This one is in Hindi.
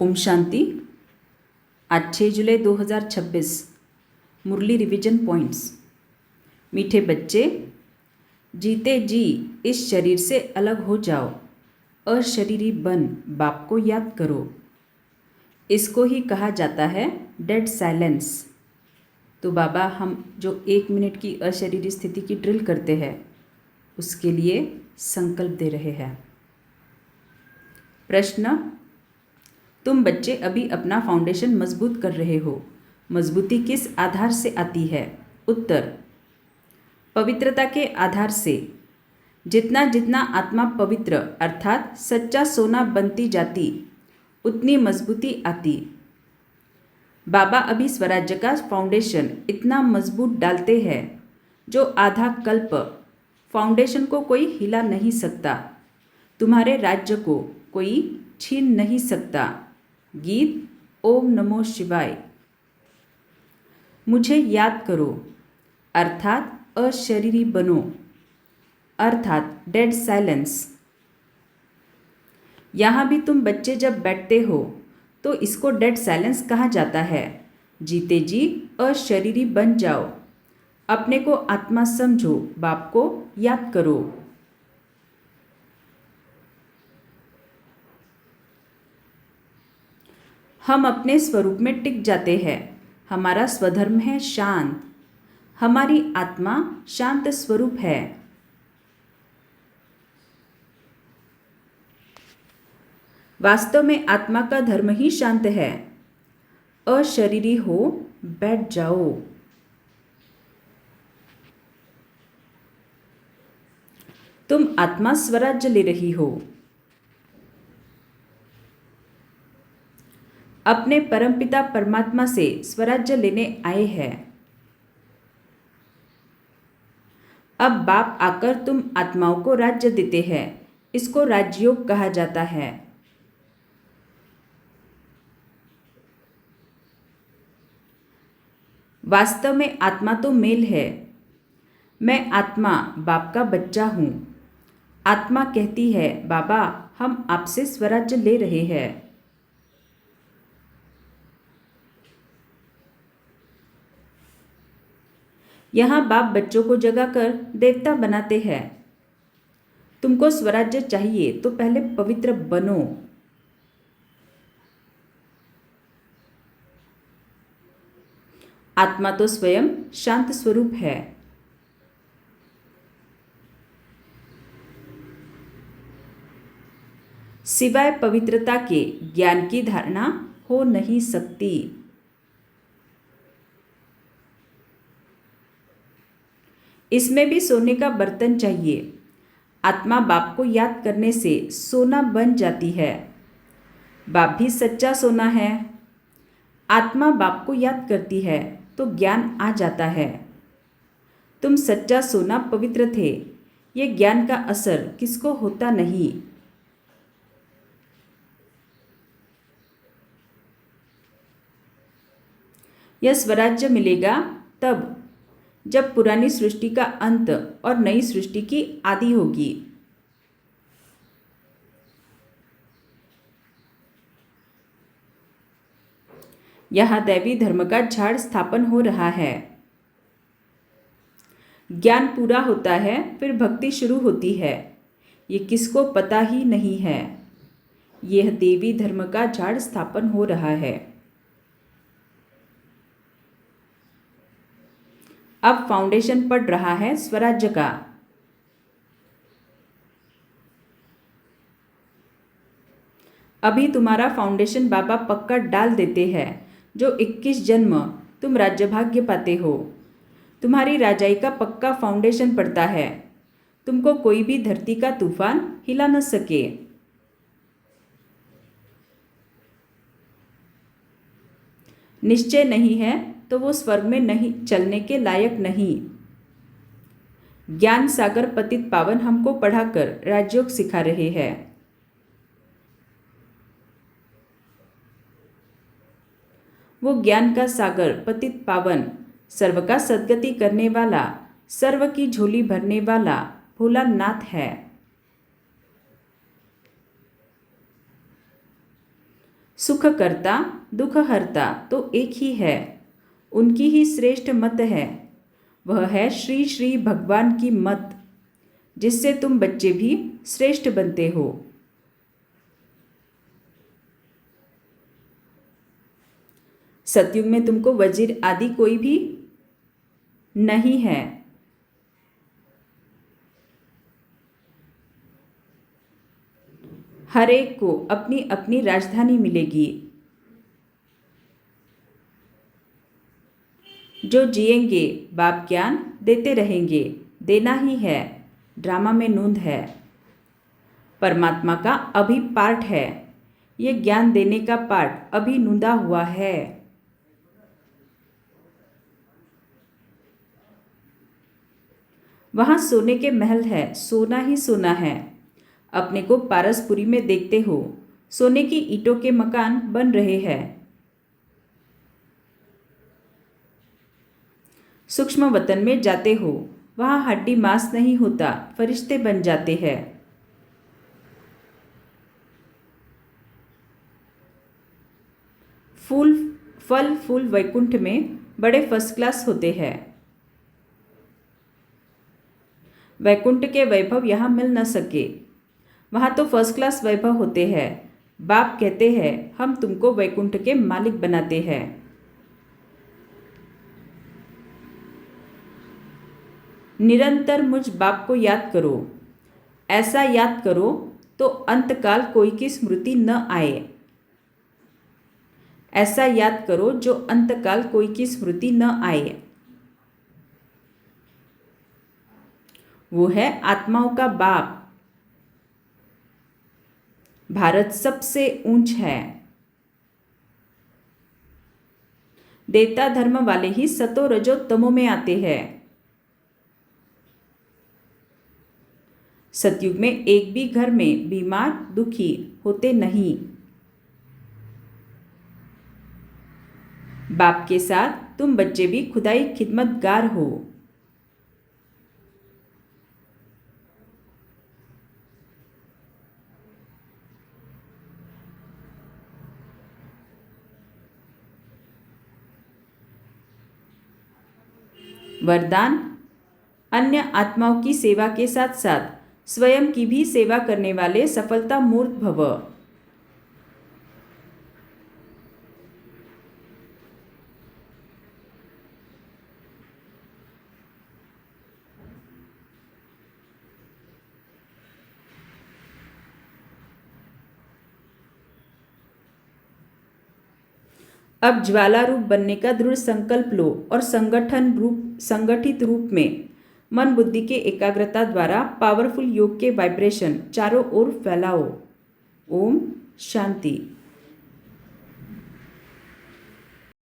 ओम शांति। आज 6 जुलाई 2026। मुरली रिवीजन पॉइंट्स। मीठे बच्चे, जीते जी इस शरीर से अलग हो जाओ, अशरीरी बन बाप को याद करो। इसको ही कहा जाता है डेड साइलेंस। तो बाबा हम जो 1 मिनट की अशरीरी स्थिति की ड्रिल करते हैं उसके लिए संकल्प दे रहे हैं। प्रश्न, तुम बच्चे अभी अपना फाउंडेशन मजबूत कर रहे हो। मजबूती किस आधार से आती है? उत्तर, पवित्रता के आधार से। जितना जितना आत्मा पवित्र अर्थात सच्चा सोना बनती जाती उतनी मजबूती आती। बाबा अभी स्वराज्य का फाउंडेशन इतना मजबूत डालते हैं जो आधा कल्प फाउंडेशन को कोई हिला नहीं सकता। तुम्हारे राज्य को कोई छीन नहीं सकता। गीत ओम नमो शिवाय। मुझे याद करो अर्थात अशरीरी बनो अर्थात डेड साइलेंस। यहाँ भी तुम बच्चे जब बैठते हो तो इसको डेड साइलेंस कहा जाता है। जीते जी अशरीरी बन जाओ, अपने को आत्मा समझो, बाप को याद करो। हम अपने स्वरूप में टिक जाते हैं। हमारा स्वधर्म है शांत। हमारी आत्मा शांत स्वरूप है। वास्तव में आत्मा का धर्म ही शांत है। अशरीरी हो, बैठ जाओ। तुम आत्मा स्वराज्य ले रही हो। अपने परमपिता परमात्मा से स्वराज्य लेने आए हैं। अब बाप आकर तुम आत्माओं को राज्य देते हैं। इसको राजयोग कहा जाता है। वास्तव में आत्मा तो मेल है। मैं आत्मा बाप का बच्चा हूँ। आत्मा कहती है, बाबा हम आपसे स्वराज्य ले रहे हैं। यहाँ बाप बच्चों को जगाकर देवता बनाते हैं। तुमको स्वराज्य चाहिए तो पहले पवित्र बनो। आत्मा तो स्वयं शांत स्वरूप है। सिवाय पवित्रता के ज्ञान की धारणा हो नहीं सकती। इसमें भी सोने का बर्तन चाहिए। आत्मा बाप को याद करने से सोना बन जाती है। बाप भी सच्चा सोना है। आत्मा बाप को याद करती है तो ज्ञान आ जाता है। तुम सच्चा सोना पवित्र थे। ये ज्ञान का असर किसको होता नहीं। यह स्वराज्य मिलेगा तब जब पुरानी सृष्टि का अंत और नई सृष्टि की आदि होगी। यहाँ दैवी धर्म का झाड़ स्थापन हो रहा है। ज्ञान पूरा होता है फिर भक्ति शुरू होती है। ये किसको पता ही नहीं है। यह देवी धर्म का झाड़ स्थापन हो रहा है। अब फाउंडेशन पड़ रहा है स्वराज्य का। अभी तुम्हारा फाउंडेशन बाबा पक्का डाल देते हैं। जो 21 जन्म तुम राज्य भाग्य पाते हो, तुम्हारी राजाई का पक्का फाउंडेशन पड़ता है। तुमको कोई भी धरती का तूफान हिला न सके। निश्चय नहीं है तो वो स्वर्ग में नहीं चलने के लायक नहीं। ज्ञान सागर पतित पावन हमको पढ़ाकर राजयोग सिखा रहे हैं। वो ज्ञान का सागर पतित पावन सर्व का सद्गति करने वाला, सर्व की झोली भरने वाला भोलानाथ है। सुख करता दुख हरता तो एक ही है, उनकी ही श्रेष्ठ मत है। वह है श्री श्री भगवान की मत, जिससे तुम बच्चे भी श्रेष्ठ बनते हो। सतयुग में तुमको वजीर आदि कोई भी नहीं है। हर एक को अपनी अपनी राजधानी मिलेगी। जो जिएंगे बाप ज्ञान देते रहेंगे, देना ही है, ड्रामा में नूंद है। परमात्मा का अभी पार्ट है, ये ज्ञान देने का पार्ट अभी नूंदा हुआ है। वहाँ सोने के महल है, सोना ही सोना है। अपने को पारसपुरी में देखते हो, सोने की ईंटों के मकान बन रहे हैं। सूक्ष्म वतन में जाते हो, वहाँ हड्डी मांस नहीं होता, फरिश्ते बन जाते हैं। फल फूल वैकुंठ में बड़े फर्स्ट क्लास होते हैं। वैकुंठ के वैभव यहाँ मिल न सके, वहाँ तो फर्स्ट क्लास वैभव होते हैं। बाप कहते हैं हम तुमको वैकुंठ के मालिक बनाते हैं। निरंतर मुझ बाप को याद करो, ऐसा याद करो तो अंतकाल कोई की स्मृति न आए। ऐसा याद करो जो अंतकाल कोई की स्मृति न आए। वो है आत्माओं का बाप। भारत सबसे ऊंच है। देवता धर्म वाले ही सतो रजो तमो में आते हैं। सतयुग में एक भी घर में बीमार दुखी होते नहीं। बाप के साथ तुम बच्चे भी खुदाई खिदमतगार हो। वरदान, अन्य आत्माओं की सेवा के साथ साथ स्वयं की भी सेवा करने वाले सफलता मूर्त भव। अब ज्वाला रूप बनने का दृढ़ संकल्प लो और संगठित रूप में मन बुद्धि के एकाग्रता द्वारा पावरफुल योग के वाइब्रेशन चारों ओर फैलाओ। ओम शांति।